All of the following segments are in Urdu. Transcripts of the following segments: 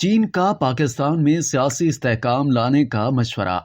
چین کا پاکستان میں سیاسی استحکام لانے کا مشورہ۔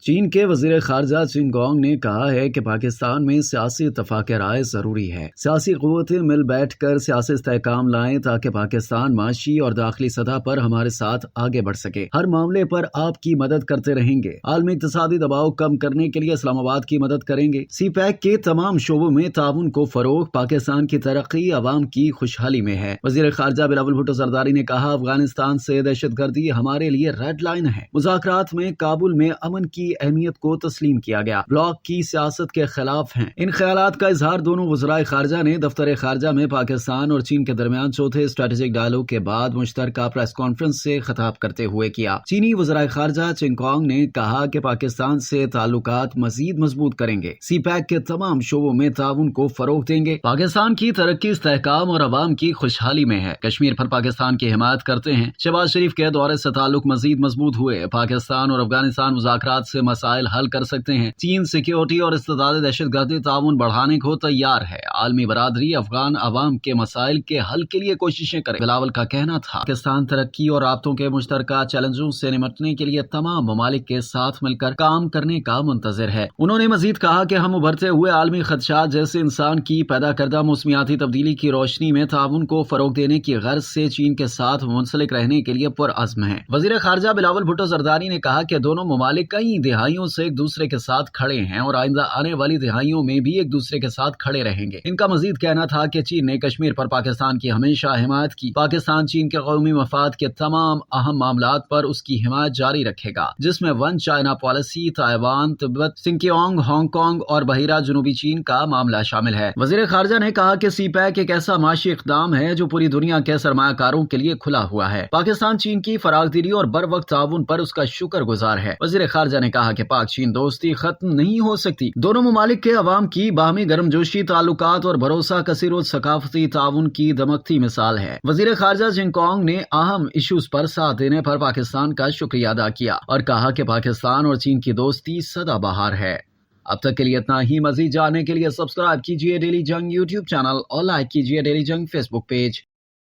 چین کے وزیر خارجہ چین گونگ نے کہا ہے کہ پاکستان میں سیاسی اتفاق رائے ضروری ہے۔ سیاسی قوتیں مل بیٹھ کر سیاسی استحکام لائیں تاکہ پاکستان معاشی اور داخلی سطح پر ہمارے ساتھ آگے بڑھ سکے۔ ہر معاملے پر آپ کی مدد کرتے رہیں گے۔ عالمی اقتصادی دباؤ کم کرنے کے لیے اسلام آباد کی مدد کریں گے۔ سی پیک کے تمام شعبوں میں تعاون کو فروغ، پاکستان کی ترقی عوام کی خوشحالی میں ہے۔ وزیر خارجہ بلاول بھٹو زرداری نے کہا، افغانستان سے دہشت گردی ہمارے لیے ریڈ لائن ہے۔ مذاکرات میں کابل میں امن کی اہمیت کو تسلیم کیا گیا، بلاک کی سیاست کے خلاف ہیں۔ ان خیالات کا اظہار دونوں وزرائے خارجہ نے دفتر خارجہ میں پاکستان اور چین کے درمیان چوتھے اسٹریٹجک ڈائیلاگ کے بعد مشترکہ پریس کانفرنس سے خطاب کرتے ہوئے کیا۔ چینی وزرائے خارجہ چین گونگ نے کہا کہ پاکستان سے تعلقات مزید مضبوط کریں گے، سی پیک کے تمام شعبوں میں تعاون کو فروغ دیں گے۔ پاکستان کی ترقی استحکام اور عوام کی خوشحالی میں ہے۔ کشمیر پر پاکستان کی حمایت کرتے ہیں۔ شہباز شریف کے دورے سے تعلق مزید مضبوط ہوئے۔ پاکستان اور افغانستان مذاکرات سے مسائل حل کر سکتے ہیں۔ چین سیکیورٹی اور استداد دہشت گردی تعاون بڑھانے کو تیار ہے۔ عالمی برادری افغان عوام کے مسائل کے حل کے لیے کوششیں کرے۔ بلاول کا کہنا تھا، پاکستان ترقی اور رابطوں کے مشترکہ چیلنجوں سے نمٹنے کے لیے تمام ممالک کے ساتھ مل کر کام کرنے کا منتظر ہے۔ انہوں نے مزید کہا کہ ہم ابھرتے ہوئے عالمی خدشات جیسے انسان کی پیدا کردہ موسمیاتی تبدیلی کی روشنی میں تعاون کو فروغ دینے کی غرض سے چین کے ساتھ منسلک رہنے کے لیے پرعزم ہیں۔ وزیر خارجہ بلاول بھٹو زرداری نے کہا کہ دونوں ممالک کئی دہائیوں سے ایک دوسرے کے ساتھ کھڑے ہیں اور آئندہ آنے والی دہائیوں میں بھی ایک دوسرے کے ساتھ کھڑے رہیں گے۔ ان کا مزید کہنا تھا کہ چین نے کشمیر پر پاکستان کی ہمیشہ حمایت کی۔ پاکستان چین کے قومی مفاد کے تمام اہم معاملات پر اس کی حمایت جاری رکھے گا، جس میں ون چائنا پالیسی، تائیوان، تبت، سنکیونگ، ہانگ کانگ اور بحیرہ جنوبی چین کا معاملہ شامل ہے۔ وزیر خارجہ نے کہا کہ سی پیک ایک ایسا معاشی اقدام ہے جو پوری دنیا کے سرمایہ کاروں کے لیے کھلا ہوا ہے۔ پاکستان چین کی فراخ دلی اور بر وقت تعاون پر اس کا شکر گزار ہے۔ وزیر خارجہ نے کہا کہ پاک چین دوستی ختم نہیں ہو سکتی۔ دونوں ممالک کے عوام کی باہمی گرمجوشی، تعلقات اور بھروسہ کثیر و ثقافتی تعاون کی دمکتی مثال ہے۔ وزیر خارجہ چین گونگ نے اہم ایشوز پر ساتھ دینے پر پاکستان کا شکریہ ادا کیا اور کہا کہ پاکستان اور چین کی دوستی سدا بہار ہے۔ اب تک کے لیے اتنا ہی۔ مزید جاننے کے لیے سبسکرائب کیجیے ڈیلی جنگ یوٹیوب چینل اور لائک کیجیے ڈیلی جنگ فیس بک پیج۔